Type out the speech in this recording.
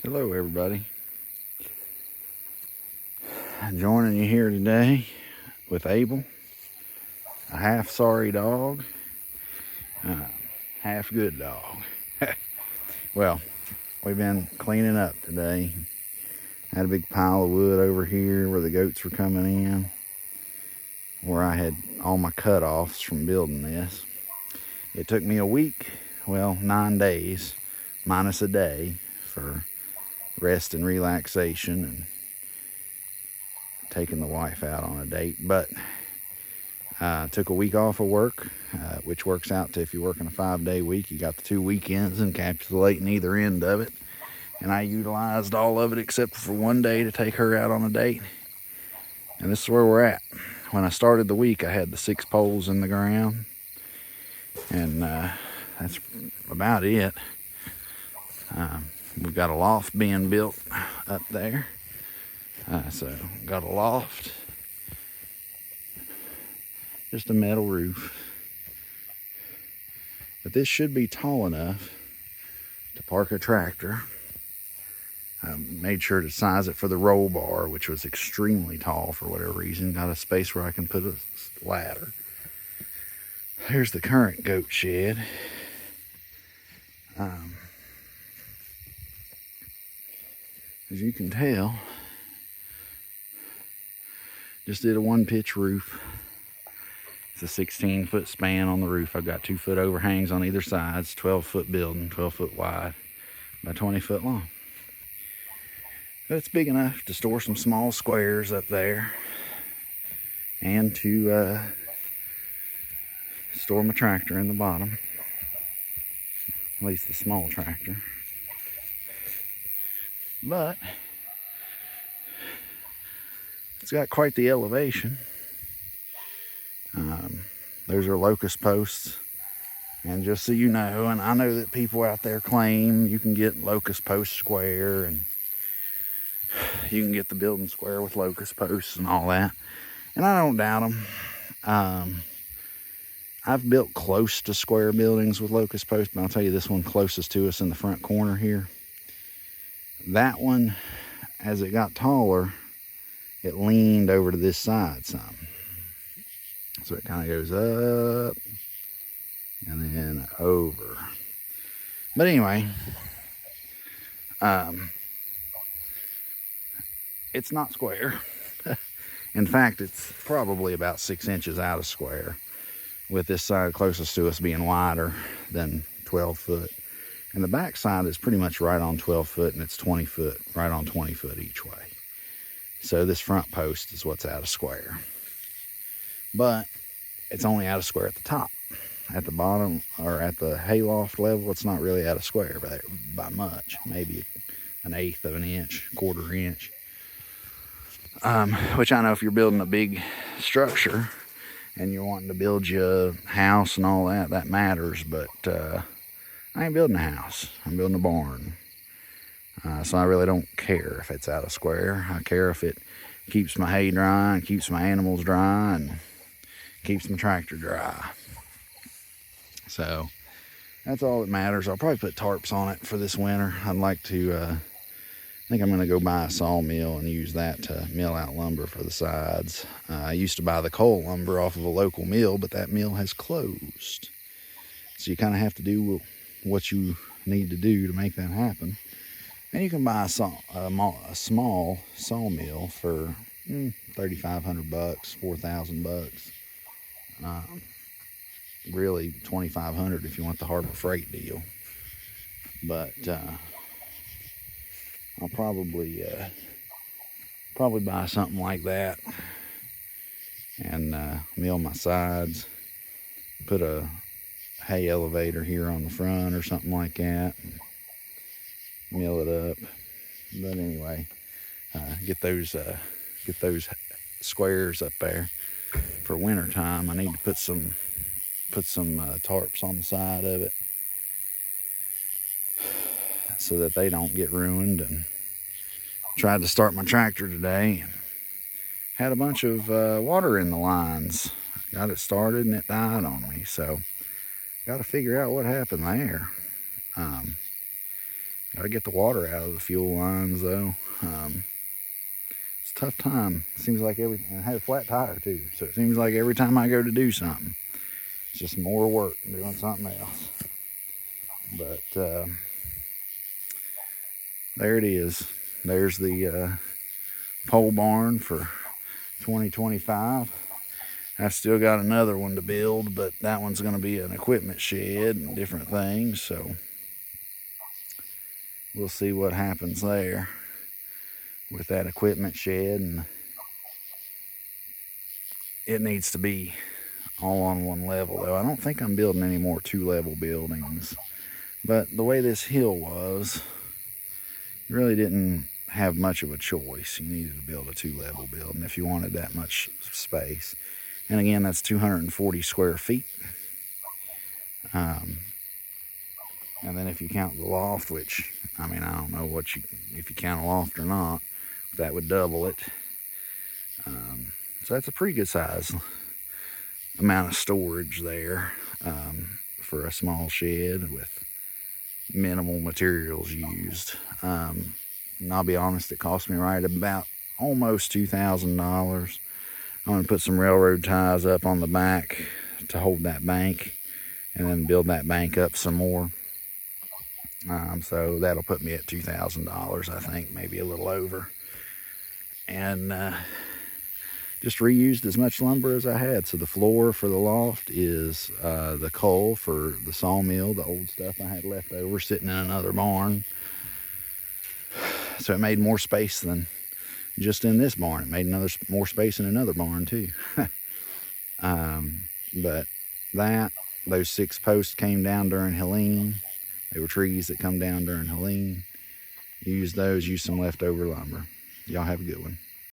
Hello everybody. I'm joining you here today with Abel, a half sorry dog, half good dog. Well, we've been cleaning up today. Had a big pile of wood over here where the goats were coming in, where I had all my cut-offs from building this. It took me a week, well, 9 days, minus a day, for rest and relaxation and taking the wife out on a date. But took a week off of work, which works out to, if you're working a 5-day week, you got the 2 weekends encapsulating either end of it. And I utilized all of it except for 1 day to take her out on a date. And this is where we're at. When I started the week, I had the 6 poles in the ground, and that's about it. We've got a loft being built up there. So got a loft, just a metal roof. But this should be tall enough to park a tractor. I made sure to size it for the roll bar, which was extremely tall for whatever reason. Got a space where I can put a ladder. Here's the current goat shed. As you can tell, just did a 1-pitch roof. It's a 16-foot span on the roof. I've got 2-foot overhangs on either side. It's 12-foot building, 12-foot wide by 20-foot long. But it's big enough to store some small squares up there and to store my tractor in the bottom, at least the small tractor. But it's got quite the elevation. Those are locust posts, and just so you know, and I know that people out there claim you can get locust post square, and you can get the building square with locust posts and all that, and I don't doubt them. I've built close to square buildings with locust posts, but I'll tell you, this one closest to us in the front corner here, that one, as it got taller, it leaned over to this side some. So it kind of goes up and then over. But anyway, it's not square. In fact, it's probably about 6 inches out of square, with this side closest to us being wider than 12 foot. And the back side is pretty much right on 12 foot, and it's 20 foot, right on 20 foot each way. So this front post is what's out of square. But it's only out of square at the top. At the bottom, or at the hayloft level, it's not really out of square by much. Maybe 1/8 of an inch, 1/4 inch. Which I know if you're building a big structure and you're wanting to build you a house and all that, that matters. But I ain't building a house. I'm building a barn. So I really don't care if it's out of square. I care if it keeps my hay dry and keeps my animals dry and keeps my tractor dry. So that's all that matters. I'll probably put tarps on it for this winter. I'd like to, I think I'm going to go buy a sawmill and use that to mill out lumber for the sides. I used to buy the coal lumber off of a local mill, but that mill has closed. So you kind of have to do what you need to do to make that happen. And you can buy a small sawmill for $3,500, $4,000. Really $2,500 if you want the Harbor Freight deal. But I'll probably buy something like that and mill my sides. Put a hay elevator here on the front or something like that. Mill it up. But anyway, get those squares up there for winter time. I need to put some tarps on the side of it so that they don't get ruined. And tried to start my tractor today and had a bunch of water in the lines. Got it started and it died on me, so got to figure out what happened there. Gotta get the water out of the fuel lines though. It's a tough time. It seems like and I had a flat tire too, so it seems like every time I go to do something, it's just more work doing something else. But there it is. There's the pole barn for 2025. I've still got another one to build, but that one's going to be an equipment shed and different things, so we'll see what happens there with that equipment shed. And it needs to be all on one level though. I don't think I'm building any more 2-level buildings, but the way this hill was, you really didn't have much of a choice. You needed to build a 2-level building if you wanted that much space. And again, that's 240 square feet. And then if you count the loft, which, I mean, I don't know if you count a loft or not, but that would double it. So that's a pretty good size amount of storage there for a small shed with minimal materials used. And I'll be honest, it cost me right about almost $2,000. I'm going to put some railroad ties up on the back to hold that bank and then build that bank up some more. So that'll put me at $2,000, I think, maybe a little over. And just reused as much lumber as I had. So the floor for the loft is the coal for the sawmill, the old stuff I had left over sitting in another barn. So it made more space than just in this barn. It made more space in another barn too. But those 6 posts came down during Helene. They were trees that come down during Helene. Use those, use some leftover lumber. Y'all have a good one.